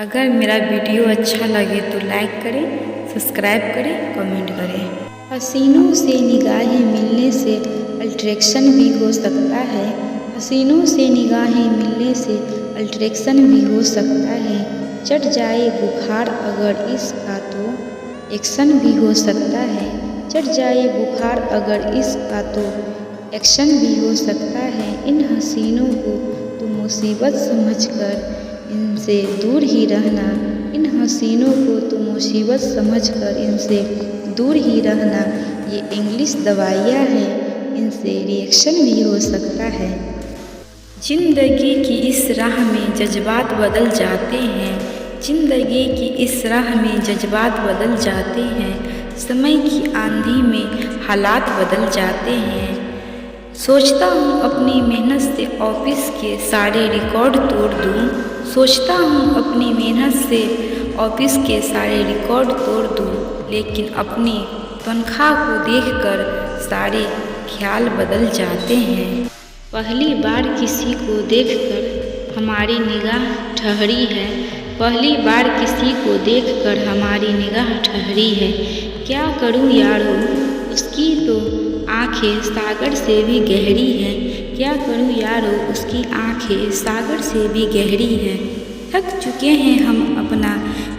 अगर मेरा वीडियो अच्छा लगे तो लाइक करें, सब्सक्राइब करें, कमेंट करें। हसीनों से निगाहें मिलने से अल्ट्रेक्शन भी हो सकता है। हसीनों से निगाहें मिलने से अल्ट्रेक्शन भी हो सकता है। चढ़ जाए बुखार अगर इसका तो एक्शन भी हो सकता है। चढ़ जाए बुखार अगर इसका तो एक्शन भी हो सकता है। इन हसीनों को तो मुसीबत समझकर इनसे दूर ही रहना। इन हसीनों को तो मुसीबत समझकर इनसे दूर ही रहना। ये इंग्लिश दवाइयाँ हैं, इनसे रिएक्शन भी हो सकता है। जिंदगी की इस राह में जज्बात बदल जाते हैं। जिंदगी की इस राह में जज्बात बदल जाते हैं। समय की आंधी में हालात बदल जाते हैं। सोचता हूँ अपनी मेहनत से ऑफिस के सारे रिकॉर्ड तोड़ दूँ। सोचता हूँ अपनी मेहनत से ऑफिस के सारे रिकॉर्ड तोड़ दूँ, लेकिन अपनी तनख्वाह को देखकर सारे ख्याल बदल जाते हैं। पहली बार किसी को देखकर हमारी निगाह ठहरी है। पहली बार किसी को देखकर हमारी निगाह ठहरी है। क्या करूँ यारो, उसकी तो आंखें सागर से भी गहरी हैं। क्या करूँ यारो, उसकी आंखें सागर से भी गहरी हैं। थक चुके हैं हम अपना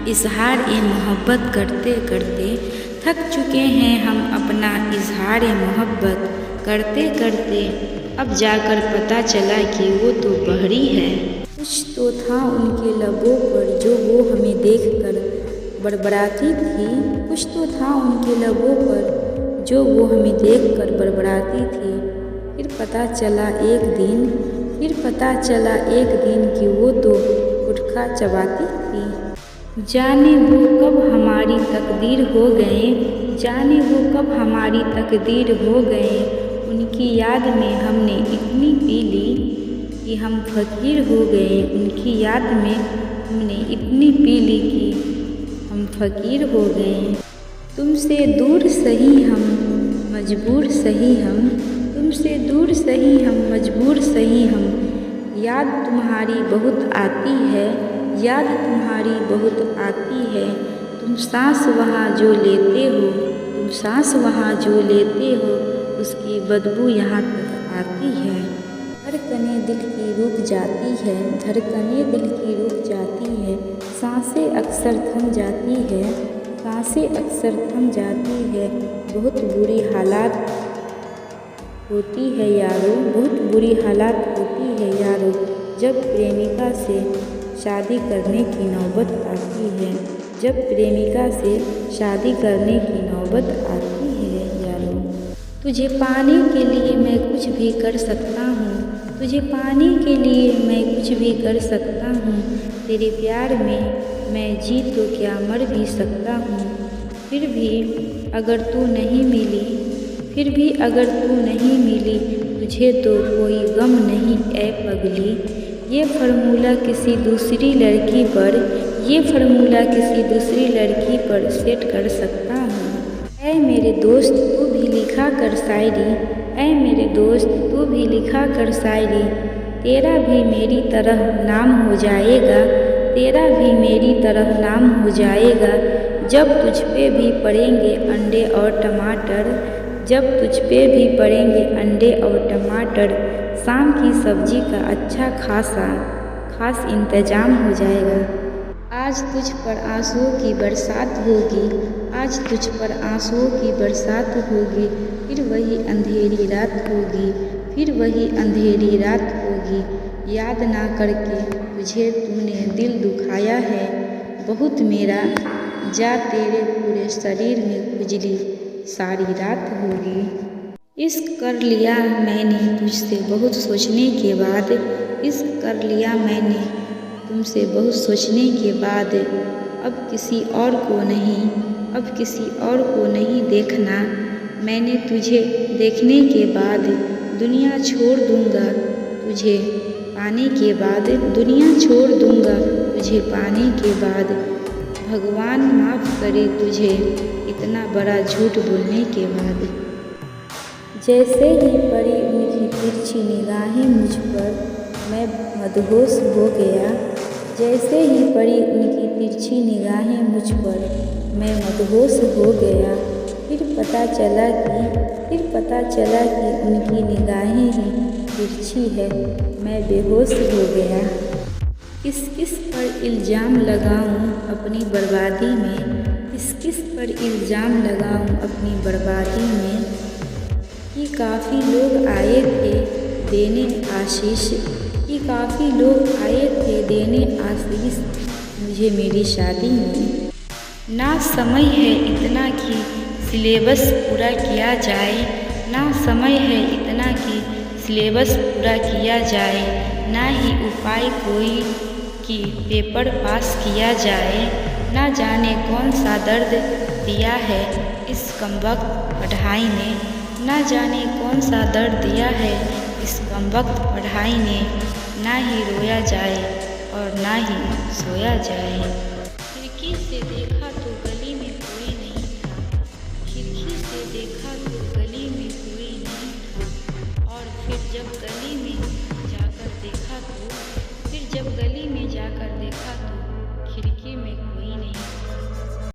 इजहार मोहब्बत करते करते। थक चुके हैं हम अपना इजहार मोहब्बत करते करते। अब जाकर पता चला कि वो तो बहरी है। कुछ तो था उनके लबों पर जो वो हमें देखकर बड़बड़ाती थी। कुछ तो था उनके लबों पर जो वो हमें देखकर बड़बड़ाती थी। फिर पता चला एक दिन कि वो तो गुटखा चबाती थी। जाने वो कब हमारी तकदीर हो गए। जाने वो कब हमारी तकदीर हो गए। उनकी याद में हमने इतनी पी ली कि हम फकीर हो गए। उनकी याद में हमने इतनी पी ली कि हम फकीर हो गए। तुमसे दूर सही हम मजबूर सही हम। तुमसे दूर सही हम मजबूर सही हम। याद तुम्हारी बहुत आती है। याद तुम्हारी बहुत आती है। तुम सांस वहाँ जो लेते हो। तुम सांस वहाँ जो लेते हो, उसकी बदबू यहाँ तक आती है। धड़कनें दिल की रुक जाती है। धड़कनें दिल की रुक जाती है। सांसें अक्सर थम जाती है। सांसें अक्सर थम जाती है। बहुत बुरी हालात होती है यारो। बहुत बुरी हालात होती है यारो, जब प्रेमिका से शादी करने की नौबत आती है। जब प्रेमिका से शादी करने की नौबत आती है यारो। तुझे पाने के लिए मैं कुछ भी कर सकता हूँ। तुझे पाने के लिए मैं कुछ भी कर सकता हूँ। तेरे प्यार में मैं जी तो क्या मर भी सकता हूँ। फिर भी अगर तू नहीं मिली, फिर भी अगर तू नहीं मिली, तुझे तो कोई गम नहीं ऐ पगली। ये फार्मूला किसी दूसरी लड़की पर, ये फार्मूला किसी दूसरी लड़की पर सेट कर सकता हूँ। ऐ मेरे दोस्त तू भी लिखा कर शायरी। ऐ मेरे दोस्त तू भी लिखा कर शायरी। तेरा भी मेरी तरह नाम हो जाएगा। तेरा भी मेरी तरह नाम हो जाएगा। जब तुझ पे भी पड़ेंगे अंडे और टमाटर। जब तुझ पे भी पड़ेंगे अंडे और टमाटर। शाम की सब्जी का अच्छा खास इंतजाम हो जाएगा। आज तुझ पर आंसुओं की बरसात होगी। आज तुझ पर आंसुओं की बरसात होगी। फिर वही अंधेरी रात होगी। फिर वही अंधेरी रात होगी। याद ना करके तुझे तूने दिल दुखाया है बहुत मेरा। जा तेरे पूरे शरीर में खुजली सारी रात होगी। इश्क कर लिया मैंने तुझसे बहुत सोचने के बाद। इश्क कर लिया मैंने तुमसे बहुत सोचने के बाद। अब किसी और को नहीं, अब किसी और को नहीं देखना। मैंने तुझे देखने के बाद दुनिया छोड़ दूँगा। तुझे पाने के बाद दुनिया छोड़ दूँगा। तुझे पाने के बाद भगवान माफ़ करे तुझे इतना बड़ा झूठ बोलने के बाद। जैसे ही पड़ी उनकी तिरछी निगाहें मुझ पर, मैं मदहोश हो गया। जैसे ही पड़ी उनकी तिरछी निगाहें मुझ पर, मैं मदहोश हो गया। फिर पता चला कि उनकी निगाहें ही तिरछी है, मैं बेहोश हो गया। किस पर इल्ज़ाम लगाऊं अपनी बर्बादी में, किस पर इल्ज़ाम लगाऊं अपनी बर्बादी में, कि काफ़ी लोग आए थे देने आशीष, कि काफ़ी लोग आए थे देने आशीष मुझे मेरी शादी में। ना समय है इतना कि सिलेबस पूरा किया जाए, ना समय है इतना कि सिलेबस पूरा किया जाए, ना ही उपाय कोई कि पेपर पास किया जाए। ना जाने कौन सा दर्द दिया है इस कमबख्त पढ़ाई ने, ना जाने कौन सा दर्द दिया है इस कमबख्त पढ़ाई ने। ना ही रोया जाए और ना ही सोया जाए। खिड़की से देखा तो गली में कोई नहीं था, खिड़की से देखा तो गली में कोई नहीं था। और फिर जब गली में जाकर देखा तो, फिर जब गली